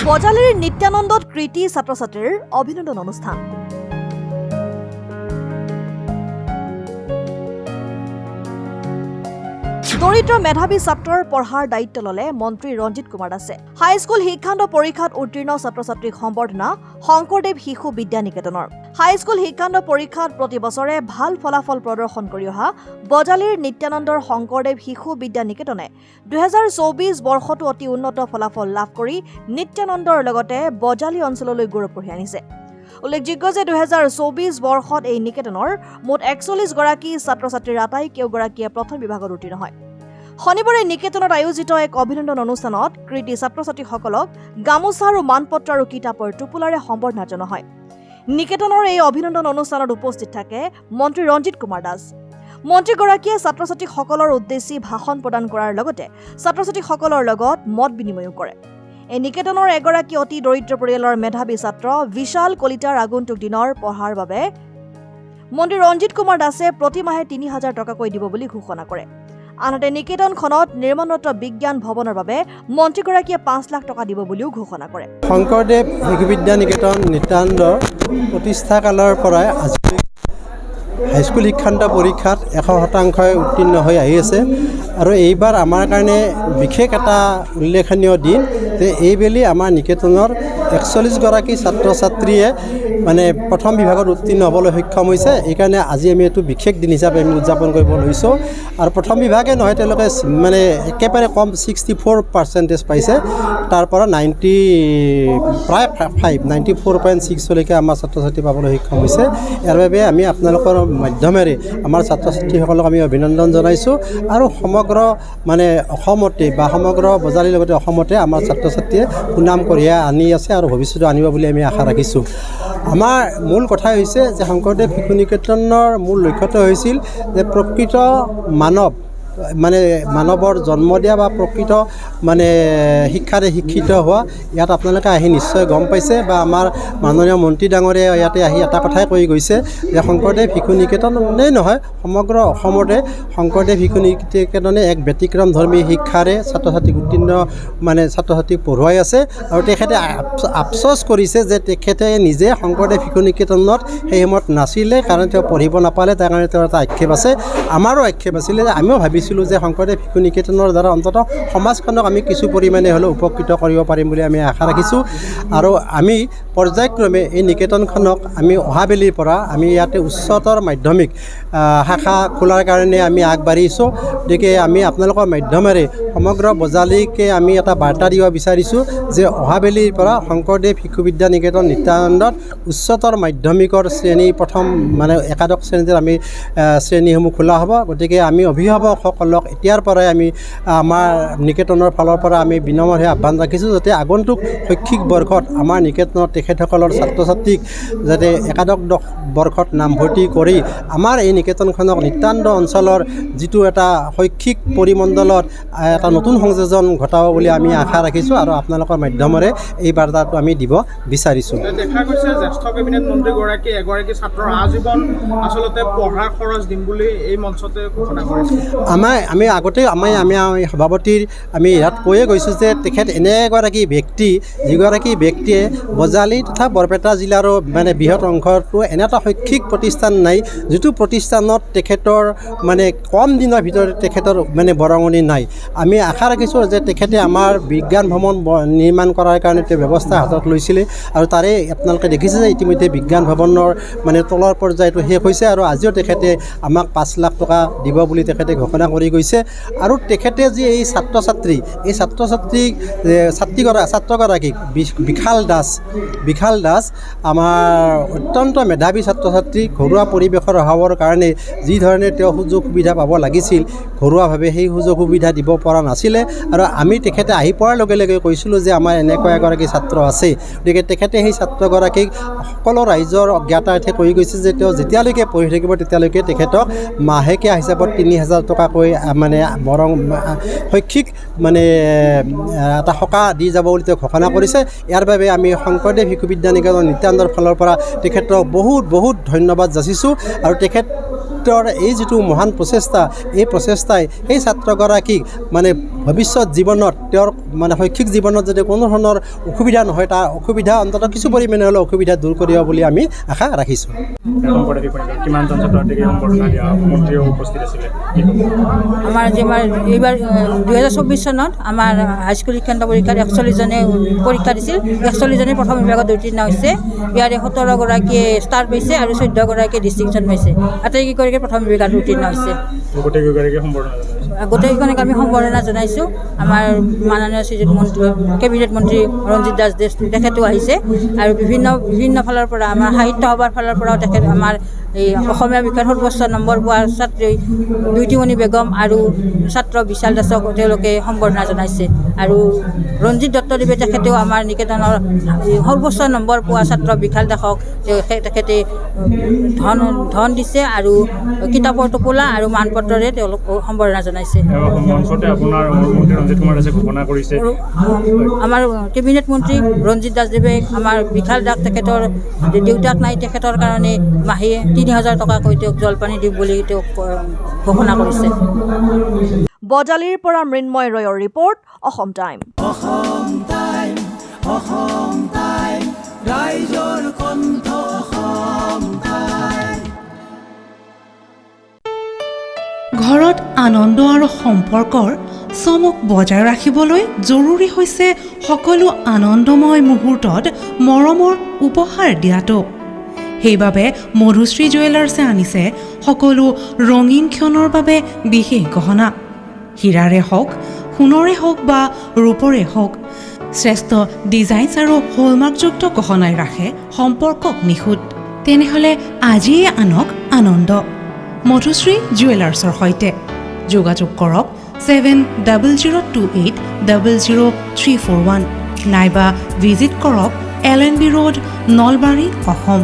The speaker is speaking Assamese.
বজালীৰ নিত্যানন্দত কৃতি ছাত্ৰ ছাত্ৰীৰ অভিনন্দন অনুষ্ঠান। দৰিদ্ৰ মেধাৱী ছাত্ৰৰ পঢ়াৰ দায়িত্ব ললে মন্ত্ৰী ৰঞ্জিত কুমাৰ দাসে। হাইস্কুল শিক্ষান্ত পৰীক্ষাত উত্তীৰ্ণ ছাত্ৰ ছাত্ৰীক সম্বৰ্ধনা শংকৰদেৱ শিশু বিদ্যা নিকেতনৰ। হাইস্কুল শিক্ষান্ত পৰীক্ষাত প্ৰতি বছৰে ভাল ফলাফল প্ৰদৰ্শন কৰি অহা বজালীৰ নিত্যানন্দৰ শংকৰদেৱ শিশু বিদ্যা নিকেতনে 2024 বৰ্ষতো অতি উন্নত ফলাফল লাভ কৰি নিত্যানন্দৰ লগতে বজালী অঞ্চললৈ গৌৰৱ কঢ়িয়াই আনিছে। উল্লেখযোগ্য যে 2024 বৰ্ষত এই নিকেতনৰ মুঠ 41 গৰাকী ছাত্ৰ ছাত্ৰীৰ আটাইকেইগৰাকীয়ে প্ৰথম বিভাগত উত্তীৰ্ণ হয়। শনিবাৰে নিকেতনত আয়োজিত এক অভিনন্দন অনুষ্ঠানত কৃতি ছাত্ৰ ছাত্ৰীসকলক গামোচা আৰু মানপত্ৰ আৰু কিতাপৰ টোপোলাৰে সম্বৰ্ধনা জনোৱা হয়। নিকেতনৰ এই অভিনন্দন অনুষ্ঠানত উপস্থিত থাকে মন্ত্ৰী ৰঞ্জিত কুমাৰ দাস। মন্ত্ৰীগৰাকীয়ে ছাত্ৰ ছাত্ৰীসকলৰ উদ্দেশ্যি ভাষণ প্ৰদান কৰাৰ লগতে ছাত্ৰ ছাত্ৰীসকলৰ লগত মত বিনিময় কৰে। এই নিকেতনৰ এগৰাকী অতি দৰিদ্ৰ পৰিয়ালৰ মেধাৱী ছাত্ৰ বিশাল কলিতাৰ আগন্তুক দিনৰ পঢ়াৰ বাবে মন্ত্ৰী ৰঞ্জিত কুমাৰ দাসে প্ৰতি মাহে 3000 টকাকৈ দিব বুলি ঘোষণা কৰে। আনহাতে নিকেতনখনত নিৰ্মাণৰত বিজ্ঞান ভৱনৰ বাবে মন্ত্ৰীগৰাকীয়ে 5 লাখ টকা দিব বুলিও ঘোষণা কৰে। শংকৰদেৱ শিশু বিদ্যা নিকেতন নিত্যানন্দৰ প্ৰতিষ্ঠা কালৰ পৰাই আজি হাইস্কুল শিক্ষান্ত পৰীক্ষাত 100% উত্তীৰ্ণ হৈ আহি আছে আৰু এইবাৰ আমাৰ কাৰণে বিশেষ এটা উল্লেখনীয় দিন যে এইবেলি আমাৰ নিকেতনৰ 41 গৰাকী ছাত্ৰ ছাত্ৰীয়ে মানে প্ৰথম বিভাগত উত্তীৰ্ণ হ'বলৈ সক্ষম হৈছে। এইকাৰণে আজি আমি এইটো বিশেষ দিন হিচাপে আমি উদযাপন কৰিব লৈছোঁ। আৰু প্ৰথম বিভাগে নহয়, তেওঁলোকে মানে একেবাৰে কম 64% পাইছে। তাৰ পৰা 94.6লৈকে আমাৰ ছাত্ৰ ছাত্ৰী পাবলৈ সক্ষম হৈছে। ইয়াৰ বাবে আমি আপোনালোকৰ মাধ্যমেৰে আমাৰ ছাত্ৰ ছাত্ৰীসকলক আমি অভিনন্দন জনাইছোঁ আৰু সমগ্ৰ মানে অসমতে বা সমগ্ৰ বজালীৰ লগতে অসমতে আমাৰ ছাত্ৰ ছাত্ৰীয়ে সুনাম কঢ়িয়াই আনি আছে আৰু ভৱিষ্যতে আনিব বুলি আমি আশা ৰাখিছোঁ। আমাৰ মূল কথা হৈছে যে শংকৰদেৱ শিশু নিকেতনৰ মূল লক্ষ্যটো হৈছিল যে প্ৰকৃত মানৱৰ জন্ম দিয়া বা প্ৰকৃত মানে শিক্ষাৰে শিক্ষিত হোৱা। ইয়াত আপোনালোকে আহি নিশ্চয় গম পাইছে বা আমাৰ মাননীয় মন্ত্ৰী ডাঙৰীয়াই ইয়াতে আহি এটা কথাই কৈ গৈছে যে শংকৰদেৱ শিশু নিকেতনেই নহয়, সমগ্ৰ অসমতে শংকৰদেৱ শিশু নিকেতনে এক ব্যতিক্ৰমধৰ্মী শিক্ষাৰে ছাত্ৰ ছাত্ৰীক উত্তীৰ্ণ মানে ছাত্ৰ ছাত্ৰীক পঢ়ুৱাই আছে। আৰু তেখেতে আফচোচ কৰিছে যে তেখেতে নিজে শংকৰদেৱ শিশু নিকেতনত সেই সময়ত নাছিলে, কাৰণ তেওঁ পঢ়িব নাপালে। তাৰ কাৰণে তেওঁৰ এটা আক্ষেপ আছে। আমাৰো আক্ষেপ আছিলে যে আমিও ভাবিছিলোঁ যে শংকৰদেৱ শিশু নিকেতনৰ দ্বাৰা অন্ততঃ সমাজখনক আমি কিছু পৰিমাণে হ'লেও উপকৃত কৰিব পাৰিম বুলি আমি আশা ৰাখিছোঁ। আৰু আমি পৰ্যায়ক্ৰমে এই নিকেতনখনক আমি অহাবেলিৰ পৰা আমি ইয়াতে উচ্চতৰ মাধ্যমিক শাখা খোলাৰ কাৰণে আমি আগবাঢ়িছোঁ। গতিকে আমি আপোনালোকৰ মাধ্যমেৰে সমগ্ৰ বজালীকে আমি এটা বাৰ্তা দিব বিচাৰিছোঁ যে অহাবেলিৰ পৰা শংকৰদেৱ শিশু বিদ্যা নিকেতন নিত্যানন্দত উচ্চতৰ মাধ্যমিকৰ শ্ৰেণী প্ৰথম মানে একাদশ শ্ৰেণীতে আমি শ্ৰেণীসমূহ খোলা হ'ব। গতিকে আমি অভিভাৱকসকলক এতিয়াৰ পৰাই আমি আমাৰ নিকেতনৰ ফালৰ পৰা আমি বিনম্ৰভাৱে আহ্বান ৰাখিছোঁ যাতে আগন্তুক শৈক্ষিক বৰ্ষত আমাৰ নিকেতনৰ তেখেতসকলৰ ছাত্ৰ ছাত্ৰীক যাতে একাদশ বৰ্ষত নামভৰ্তি কৰি আমাৰ এই নিকেতনখনক নিত্যানন্দ অঞ্চলৰ যিটো এটা শৈক্ষিক পৰিমণ্ডলত এটা নতুন সংযোজন ঘটাব বুলি আমি আশা ৰাখিছোঁ আৰু আপোনালোকৰ মাধ্যমেৰে এই বাৰ্তাটো আমি দিব বিচাৰিছোঁ। দেখা গৈছে জ্যেষ্ঠ কেবিনেট মন্ত্ৰীগৰাকী এগৰাকী ছাত্ৰৰ আজীৱন আচলতে পঢ়াৰ খৰচ দিম বুলি এই মঞ্চতে ঘোষণা কৰিছে। আমি আগতে আমি সভাপতিৰ আমি ইয়াত কৈয়ে গৈছোঁ যে তেখেত এনে এগৰাকী ব্যক্তি যিগৰাকী ব্যক্তিয়ে বজালী তথা বৰপেটা জিলাৰো মানে বৃহৎ অংশতো এনে এটা শৈক্ষিক প্ৰতিষ্ঠান নাই যিটো প্ৰতিষ্ঠানত তেখেতৰ মানে কম দিনৰ ভিতৰত তেখেতৰ মানে বৰঙণি নাই। আমি আশা ৰাখিছোঁ যে তেখেতে আমাৰ বিজ্ঞান ভৱন নিৰ্মাণ কৰাৰ কাৰণে তেওঁ ব্যৱস্থা হাতত লৈছিলে আৰু তাৰে আপোনালোকে দেখিছে যে ইতিমধ্যে বিজ্ঞান ভৱনৰ মানে তলৰ পৰ্যায়টো শেষ হৈছে আৰু আজিও তেখেতে আমাক 5 লাখ টকা দিব বুলি তেখেতে ঘোষণা কৰি গৈছে। আৰু তেখেতে যি এই ছাত্ৰ ছাত্ৰীগৰাকীক বিশাল দাস আমাৰ অত্যন্ত মেধাৱী ছাত্ৰ ছাত্ৰী ঘৰুৱা পৰিৱেশৰ অভাৱৰ কাৰণে যি ধৰণে তেওঁ সুযোগ সুবিধা পাব লাগিছিল ঘৰুৱাভাৱে সেই সুযোগ সুবিধা দিব পৰা নাছিলে। আৰু আমি তেখেতে আহি পোৱাৰ লগে লগে কৈছিলোঁ যে আমাৰ এনেকুৱা এগৰাকী ছাত্ৰ আছে। গতিকে তেখেতে সেই ছাত্ৰগৰাকীক সকলো ৰাইজৰ অজ্ঞাতাৰ্থে কৈ গৈছে যে তেওঁ যেতিয়ালৈকে পঢ়ি থাকিব তেতিয়ালৈকে তেখেতক মাহেকীয়া হিচাপত 3000 টকাকৈ মানে বৰং শৈক্ষিক মানে এটা সকাহ দি যাব বুলি তেওঁ ঘোষণা কৰিছে। ইয়াৰ বাবে আমি শংকৰদেৱ শিশু বিদ্যা নিকেতন নিত্যানন্দৰ ফালৰ পৰা তেখেতক বহুত ধন্যবাদ যাচিছোঁ। আৰু তেখেতৰ এই যিটো মহান প্ৰচেষ্টা, এই প্ৰচেষ্টাই সেই ছাত্ৰগৰাকীক মানে ভৱিষ্যত জীৱনত তেওঁৰ মানে শৈক্ষিক জীৱনত যাতে কোনো ধৰণৰ অসুবিধা নহয়, তাৰ অসুবিধা অন্ততঃ কিছু পৰিমাণে হ'লেও অসুবিধা দূৰ কৰিব বুলি আমি আশা ৰাখিছোঁ। কিমানজন ছাত্ৰ-ছাত্ৰীক সম্বৰ্ধনা দিয়া মন্ত্ৰীও উপস্থিত আছিলে? আমাৰ এইবাৰ 2024 চনত আমাৰ হাইস্কুল শিক্ষান্ত পৰীক্ষাত 41জনে পৰীক্ষা দিছিল। 41জনে প্ৰথম বিভাগত উত্তীৰ্ণ হৈছে। ইয়াৰে 17গৰাকীয়ে ষ্টাৰ পাইছে আৰু 14গৰাকীয়ে ডিষ্টিংশ্যন পাইছে। আটাইকেইগৰাকীয়ে প্ৰথম বিভাগত উত্তীৰ্ণ হৈছে। গোটেইকেইজনক আমি সম্বৰ্ধনা জনাইছোঁ। আমাৰ মাননীয় শ্ৰীযুত মন্ত্ৰী কেবিনেট মন্ত্ৰী ৰঞ্জিত দাস তেখেতো আহিছে আৰু বিভিন্ন ফালৰ পৰা আমাৰ সাহিত্য সভাৰ ফালৰ পৰাও তেখেত আমাৰ এই অসমীয়া বিষয়ত সৰ্বোচ্চ নম্বৰ পোৱা ছাত্ৰী দুইটিমণি বেগম আৰু ছাত্ৰ বিশাল দাসক তেওঁলোকে সম্বৰ্ধনা জনাইছে। আৰু ৰঞ্জিত দত্তদেৱে তেখেতেও আমাৰ নিকেতনৰ সৰ্বোচ্চ নম্বৰ পোৱা ছাত্ৰ বিশাল দাসক তেখেতে ধন দিছে আৰু কিতাপৰ টোপোলা আৰু মানপত্ৰৰে তেওঁলোক সম্বৰ্ধনা জনাইছে। আমাৰ কেবিনেট মন্ত্ৰী ৰঞ্জিত দাসদেৱে আমাৰ বিশাল দাস তেখেতৰ দেউতাক নাই, তেখেতৰ কাৰণে মাহে 3000 টকাকৈ তেওঁক জলপানী দিম বুলি তেওঁক ঘোষণা কৰিছে। বজালিৰ পৰা মৃন্ময় ৰয়ৰ ৰিপৰ্ট, অসম টাইম। ঘৰত আনন্দ আৰু সম্পৰ্কৰ চমক বজাই ৰাখিবলৈ জৰুৰী হৈছে সকলো আনন্দময় মুহূৰ্তত মৰমৰ উপহাৰ দিয়াটো। সেইবাবে মধুশ্ৰী জুৱেলাৰ্ছে আনিছে সকলো ৰঙীন ক্ষণৰ বাবে বিশেষ গহনা। হীৰাৰে হওক, সোণৰে হওক বা ৰূপৰে হওক, শ্ৰেষ্ঠ ডিজাইনছ আৰু হলমাৰ্কযুক্ত গহনাই ৰাখে সম্পৰ্কক নিখুঁত। তেনেহ'লে আজিয়ে আনক আনন্দ মধুশ্ৰী জুৱেলাৰ্ছৰ সৈতে। যোগাযোগ কৰক 7028000341 নাইবা ভিজিট কৰক LNB ৰোড, নলবাৰী, অসম।